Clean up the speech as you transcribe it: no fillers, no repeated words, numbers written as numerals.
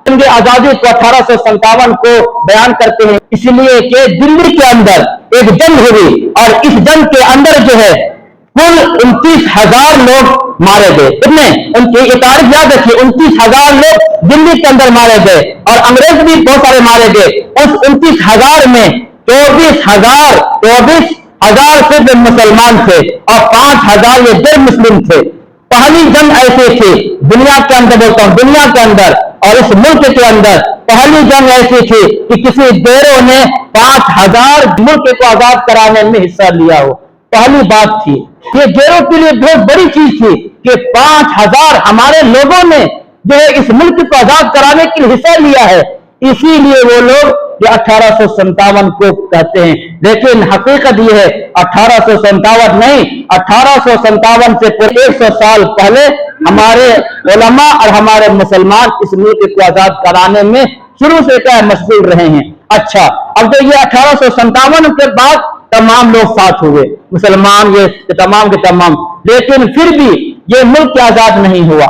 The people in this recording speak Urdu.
آزادی کو 1857 کو بیان کرتے ہیں، اس لیے کہ دلی کے اندر ایک جنگ ہوئی اور اس جنگ کے اندر جو ہے کل 29,000 لوگ مارے گئے. اتنے ان کی یہ تاریخ یاد رکھیے، 29,000 لوگ دلی کے اندر مارے گئے اور انگریز بھی بہت سارے مارے گئے. اس 29,000 میں 24,000 صرف مسلمان تھے اور 5,000 یہ غیر مسلم تھے. پہلی جنگ ایسی تھی دنیا کے اندر، بولتا ہوں دنیا کے اندر اور اس ملک کے اندر پہلی جنگ ایسی تھی کہ کسی دیروں نے 5,000 ملک کو آزاد کرانے میں حصہ لیا ہو. پہلی بات تھی، یہ گیروں کے لیے بہت بڑی چیز تھی کہ 5,000 ہمارے لوگوں نے جو ہے اس ملک کو آزاد کرانے کے لیے حصہ لیا ہے. اسی لیے وہ لوگ یہ 1857 کو کہتے ہیں. لیکن حقیقت یہ ہے 1857 نہیں، 1857 سے 100 سال پہلے ہمارے علماء اور ہمارے مسلمان اس ملک کو آزاد کرانے میں شروع سے کیا مشغول رہے ہیں. اچھا، اب تو یہ 1857 کے بعد تمام لوگ ساتھ ہوئے، مسلمان یہ تمام کے تمام، لیکن پھر بھی یہ ملک آزاد نہیں ہوا.